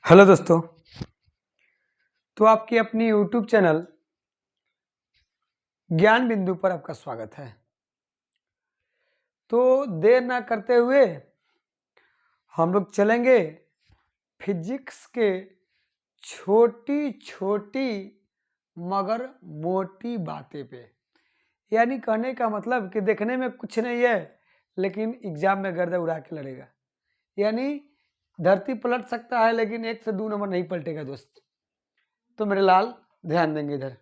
Hello दोस्तों। तो आपकी अपनी यूट्यूब चैनल ज्ञान बिंदु पर आपका स्वागत है। तो देर ना करते हुए हम लोग चलेंगे फिजिक्स के छोटी छोटी मगर मोटी बातें पे। यानी कहने का मतलब कि देखने में कुछ नहीं है लेकिन एग्जाम में गर्दा उड़ा के लड़ेगा। यानी धरती पलट सकता है लेकिन 1 से 2 नंबर नहीं पलटेगा दोस्त। तो मेरे लाल ध्यान देंगे इधर।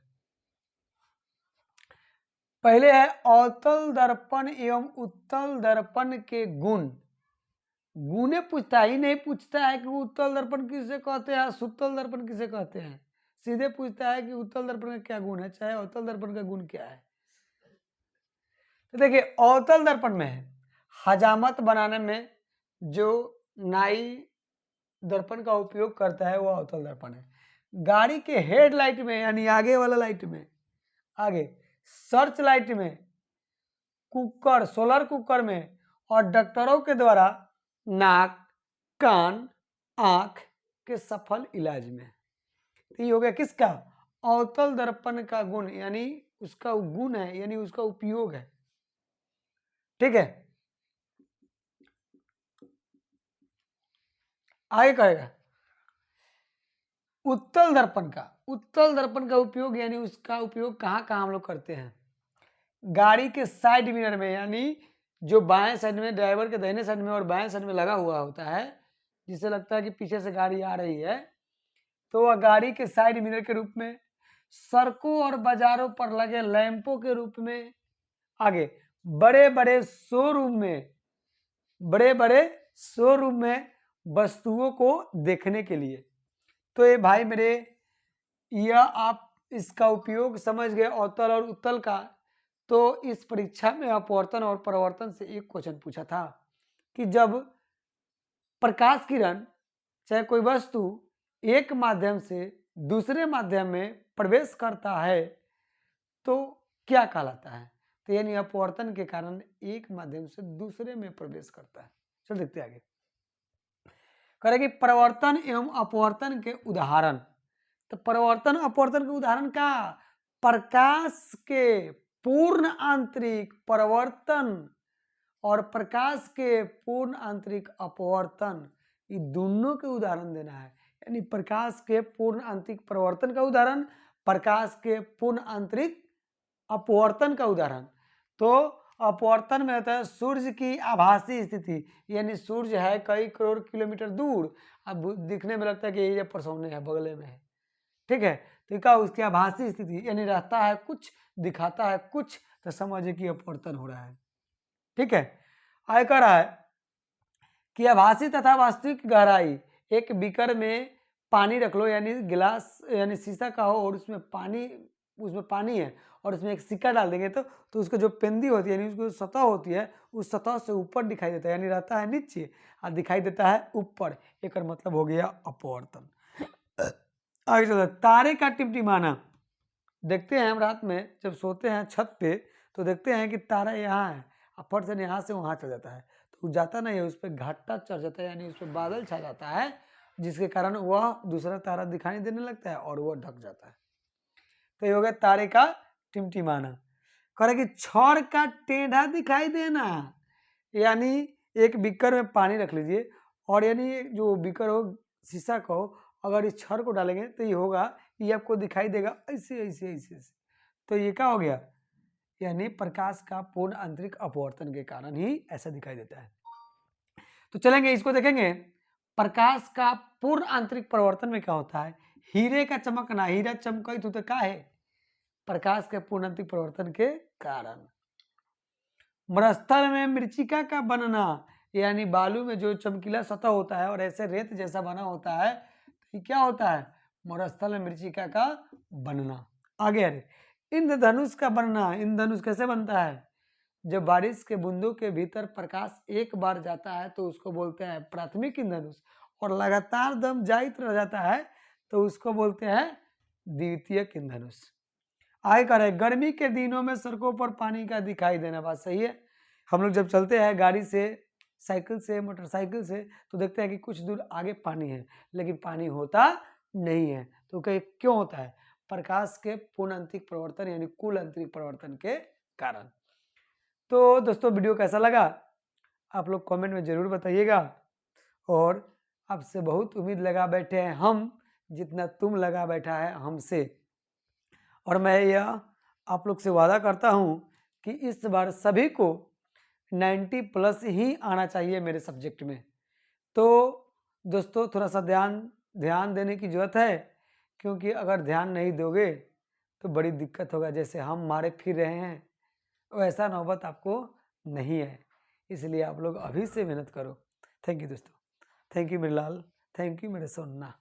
पहले है अवतल दर्पण एवं उत्तल दर्पण के गुण। गुणे पूछता ही नहीं पूछता है कि उत्तल दर्पण किसे कहते हैं, सुतल दर्पण किसे कहते हैं। सीधे पूछता है कि उत्तल दर्पण का क्या गुण है, चाहे अवतल दर्पण का गुण क्या है। तो देखिए अवतल दर्पण में है हजामत बनाने में जो नाई दर्पण का उपयोग करता है वो अवतल दर्पण है। गाड़ी के हेडलाइट में यानी आगे वाला लाइट में, आगे सर्च लाइट में, कुकर सोलर कुकर में और डॉक्टरों के द्वारा नाक कान आंख के सफल इलाज में। तो ये हो गया किसका, अवतल दर्पण का गुण, यानी उसका गुण है यानी उसका उपयोग है। ठीक है, आगे कहेगा उत्तल दर्पण का। उत्तल दर्पण का उपयोग यानी उसका उपयोग कहाँ कहाँ हम लोग करते हैं। गाड़ी के साइड मिरर में, यानी जो बाएं साइड में ड्राइवर के दाहिने साइड में और बाएं साइड में लगा हुआ होता है, जिससे लगता है कि पीछे से गाड़ी आ रही है, तो वह गाड़ी के साइड मिरर के रूप में, सड़कों और बाजारों पर लगे लैंपों के रूप में, आगे बड़े बड़े शोरूम में वस्तुओं को देखने के लिए। तो ये भाई मेरे, यह आप इसका उपयोग समझ गए अवतल और उत्तल का। तो इस परीक्षा में अपवर्तन और परावर्तन से एक क्वेश्चन पूछा था कि जब प्रकाश किरण चाहे कोई वस्तु एक माध्यम से दूसरे माध्यम में प्रवेश करता है तो क्या कहलाता है। तो यानी अपवर्तन के कारण एक माध्यम से दूसरे में प्रवेश करता है। चल देखते आगे। करेगी परिवर्तन एवं अपवर्तन के उदाहरण। तो परिवर्तन अपवर्तन के उदाहरण का, प्रकाश के पूर्ण आंतरिक परिवर्तन और प्रकाश के पूर्ण आंतरिक अपवर्तन, ये दोनों के उदाहरण देना है। यानी प्रकाश के पूर्ण आंतरिक परिवर्तन का उदाहरण, प्रकाश के पूर्ण आंतरिक अपवर्तन का उदाहरण। तो अपवर्तन में होता है सूर्य की आभासी स्थिति, यानी सूर्य है कई करोड़ किलोमीटर दूर, अब दिखने में लगता है कि ये परसौने है, बगले में है। ठीक है, तो क्या उसकी आभासी स्थिति, यानी रहता है कुछ दिखाता है कुछ, तो समझिए कि अपवर्तन हो रहा है। ठीक है, आगे कह रहा है कि आभासी तथा वास्तविक गहराई। एक बीकर में पानी रख लो, यानी गिलास यानी शीशा का हो और उसमें पानी है और उसमें एक सिक्का डाल देंगे तो उसको जो पेंदी होती है यानी उसको सतह होती है, उस सतह से ऊपर दिखाई देता है, यानी रहता है नीचे और दिखाई देता है ऊपर। एक मतलब हो गया अपवर्तन। आगे चलो, तारे का टिमटिमाना। देखते हैं हम रात में जब सोते हैं छत पे तो देखते हैं कि तारा यहाँ है, फट से यहाँ से वहाँ चल जाता है, तो जाता नहीं है, उस पर घाटा चढ़ जाता है, यानी उस पर बादल छा जाता है, जिसके कारण वह दूसरा तारा दिखाई देने लगता है और वह ढक जाता है। तो ये हो गया तारे का टिमटिमाना। कह कि छड़ का टेढ़ा दिखाई देना, यानी एक बीकर में पानी रख लीजिए और यानी जो बीकर हो शीशा का हो, अगर इस छड़ को डालेंगे तो ये होगा, ये आपको दिखाई देगा ऐसे ऐसे ऐसे ऐसे। तो ये क्या हो गया, यानी प्रकाश का पूर्ण आंतरिक अपवर्तन के कारण ही ऐसा दिखाई देता है। तो चलेंगे इसको देखेंगे, प्रकाश का पूर्ण आंतरिक परिवर्तन में क्या होता है। हीरे का चमकना, हीरा चमकई तो क्या है, प्रकाश के पूर्ण आंतरिक परिवर्तन के कारण। मरुस्थल में मृचिका का बनना, यानी बालू में जो चमकीला सतह होता है और ऐसे रेत जैसा बना होता है, तो ये क्या होता है, मरुस्थल में मृचिका का बनना। आगे इंद्रधनुष का बनना। इंद्रधनुष कैसे बनता है, जब बारिश के बूंदों के भीतर प्रकाश एक बार जाता है तो उसको बोलते हैं प्राथमिक इंद्रधनुष, और लगातार दम जाइत रह जाता है तो उसको बोलते हैं द्वितीयक इंद्रधनुष। आगे कर रहे, गर्मी के दिनों में सड़कों पर पानी का दिखाई देना। बात सही है, हम लोग जब चलते हैं गाड़ी से साइकिल से, मोटरसाइकिल से, तो देखते हैं कि कुछ दूर आगे पानी है, लेकिन पानी होता नहीं है। तो क्यों होता है? प्रकाश के पूर्ण आंतरिक प्रवर्तन यानी कुल आंतरिक प्रवर्तन के कारण। तो दोस्तों वीडियो कैसा लगा आप लोग कमेंट में ज़रूर बताइएगा, और आपसे बहुत उम्मीद लगा बैठे हैं हम, जितना तुम लगा बैठा है हमसे। और मैं यह आप लोग से वादा करता हूँ कि इस बार सभी को 90 प्लस ही आना चाहिए मेरे सब्जेक्ट में। तो दोस्तों थोड़ा सा ध्यान देने की ज़रूरत है, क्योंकि अगर ध्यान नहीं दोगे तो बड़ी दिक्कत होगा। जैसे हम मारे फिर रहे हैं, वैसा नौबत आपको नहीं है। इसलिए आप लोग अभी से मेहनत करो। थैंक यू दोस्तों, थैंक यू मेरे लाल, थैंक यू मेरे सोना।